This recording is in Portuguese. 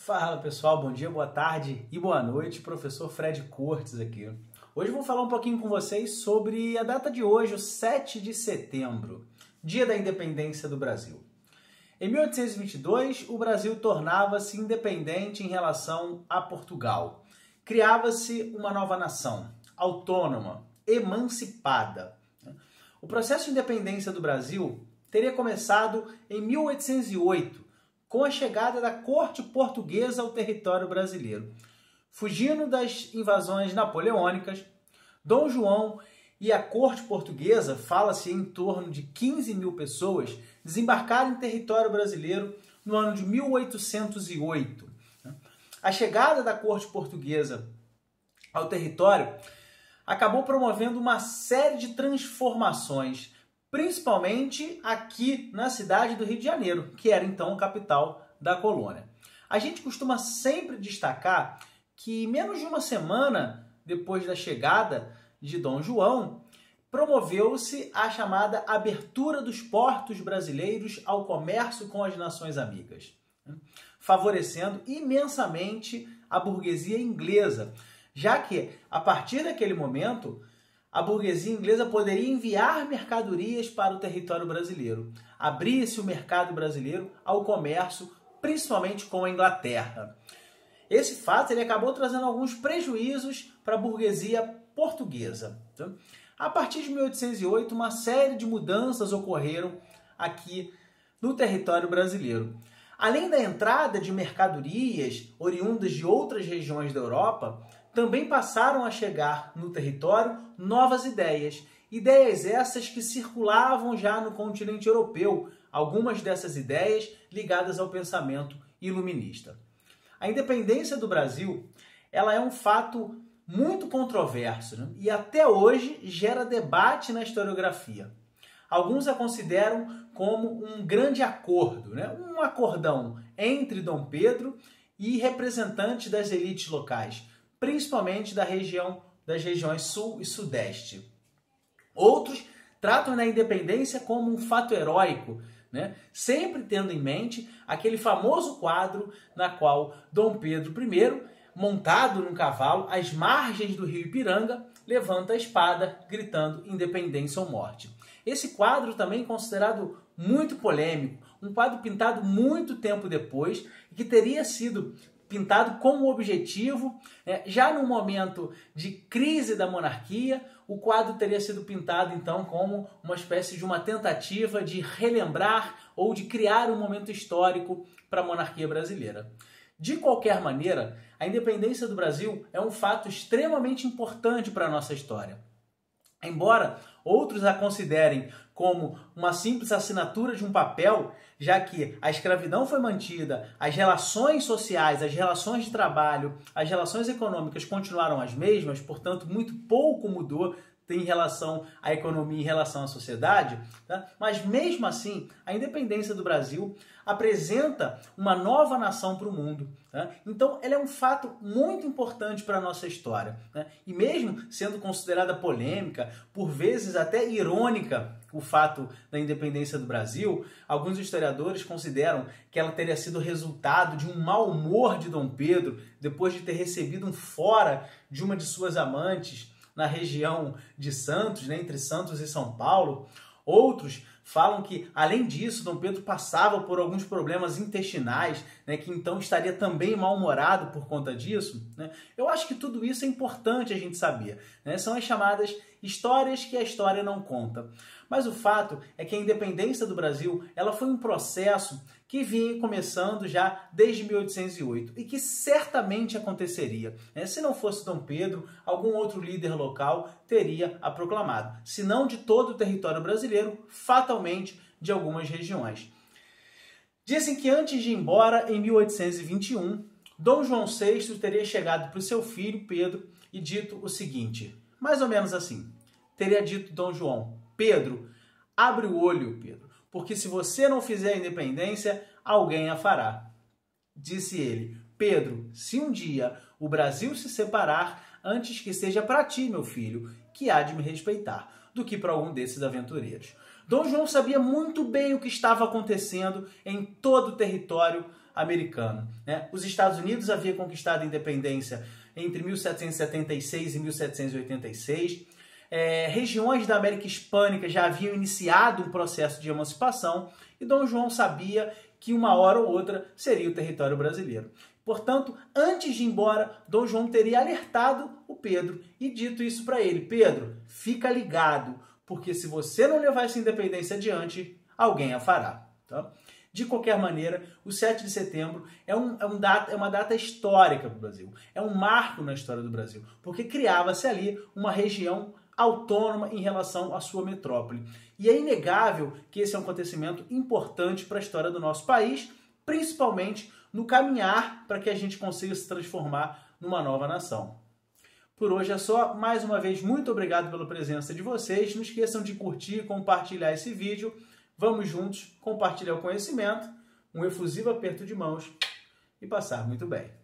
Fala pessoal, bom dia, boa tarde e boa noite, professor Fred Cortes aqui. Hoje eu vou falar um pouquinho com vocês sobre a data de hoje, o 7 de setembro, dia da independência do Brasil. Em 1822, o Brasil tornava-se independente em relação a Portugal. Criava-se uma nova nação, autônoma, emancipada. O processo de independência do Brasil teria começado em 1808, com a chegada da corte portuguesa ao território brasileiro. Fugindo das invasões napoleônicas, Dom João e a corte portuguesa, fala-se em torno de 15 mil pessoas, desembarcaram em território brasileiro no ano de 1808. A chegada da corte portuguesa ao território acabou promovendo uma série de transformações, principalmente aqui na cidade do Rio de Janeiro, que era então a capital da colônia. A gente costuma sempre destacar que menos de uma semana depois da chegada de Dom João, promoveu-se a chamada abertura dos portos brasileiros ao comércio com as nações amigas, favorecendo imensamente a burguesia inglesa, já que, a partir daquele momento, a burguesia inglesa poderia enviar mercadorias para o território brasileiro. Abria-se o mercado brasileiro ao comércio, principalmente com a Inglaterra. Esse fato ele acabou trazendo alguns prejuízos para a burguesia portuguesa. A partir de 1808, uma série de mudanças ocorreram aqui no território brasileiro. Além da entrada de mercadorias oriundas de outras regiões da Europa, também passaram a chegar no território novas ideias. Ideias essas que circulavam já no continente europeu, algumas dessas ideias ligadas ao pensamento iluminista. A independência do Brasil ela é um fato muito controverso, e até hoje gera debate na historiografia. Alguns a consideram como um grande acordo, um acordão entre Dom Pedro e representantes das elites locais, principalmente das regiões sul e sudeste. Outros tratam da independência como um fato heróico, sempre tendo em mente aquele famoso quadro na qual Dom Pedro I, montado num cavalo às margens do rio Ipiranga, levanta a espada, gritando independência ou morte. Esse quadro também é considerado muito polêmico, um quadro pintado muito tempo depois, que teria sido pintado com o objetivo, já no momento de crise da monarquia, o quadro teria sido pintado então como uma espécie de uma tentativa de relembrar ou de criar um momento histórico para a monarquia brasileira. De qualquer maneira, a independência do Brasil é um fato extremamente importante para a nossa história. Embora outros a considerem como uma simples assinatura de um papel, já que a escravidão foi mantida, as relações sociais, as relações de trabalho, as relações econômicas continuaram as mesmas, portanto, muito pouco mudou em relação à economia, em relação à sociedade, mas mesmo assim, a independência do Brasil apresenta uma nova nação para o mundo. Então, ela é um fato muito importante para a nossa história. E mesmo sendo considerada polêmica, por vezes até irônica, o fato da independência do Brasil, alguns historiadores consideram que ela teria sido resultado de um mau humor de Dom Pedro, depois de ter recebido um fora de uma de suas amantes, na região de Santos, entre Santos e São Paulo. Outros falam que, além disso, Dom Pedro passava por alguns problemas intestinais, que então estaria também mal-humorado por conta disso. Eu acho que tudo isso é importante a gente saber. São as chamadas histórias que a história não conta. Mas o fato é que a independência do Brasil ela foi um processo que vinha começando já desde 1808 e que certamente aconteceria. Se não fosse Dom Pedro, algum outro líder local teria a proclamado. Se não de todo o território brasileiro, fatalmente de algumas regiões. Dizem que antes de ir embora, em 1821, Dom João VI teria chegado para o seu filho, Pedro, e dito o seguinte, mais ou menos assim, teria dito Dom João: Pedro, abre o olho, Pedro, porque se você não fizer a independência, alguém a fará. Disse ele: Pedro, se um dia o Brasil se separar, antes que seja para ti, meu filho, que há de me respeitar, do que para algum desses aventureiros. Dom João sabia muito bem o que estava acontecendo em todo o território anglo-americano, né? Os Estados Unidos haviam conquistado a independência entre 1776 e 1786. Regiões da América Hispânica já haviam iniciado um processo de emancipação e Dom João sabia que uma hora ou outra seria o território brasileiro. Portanto, antes de ir embora, Dom João teria alertado o Pedro e dito isso para ele: Pedro, fica ligado, porque se você não levar essa independência adiante, alguém a fará. Tá? De qualquer maneira, o 7 de setembro é uma data histórica para o Brasil. É um marco na história do Brasil, porque criava-se ali uma região autônoma em relação à sua metrópole. E é inegável que esse é um acontecimento importante para a história do nosso país, principalmente no caminhar para que a gente consiga se transformar numa nova nação. Por hoje é só. Mais uma vez, muito obrigado pela presença de vocês. Não esqueçam de curtir e compartilhar esse vídeo. Vamos juntos compartilhar o conhecimento, um efusivo aperto de mãos e passar muito bem.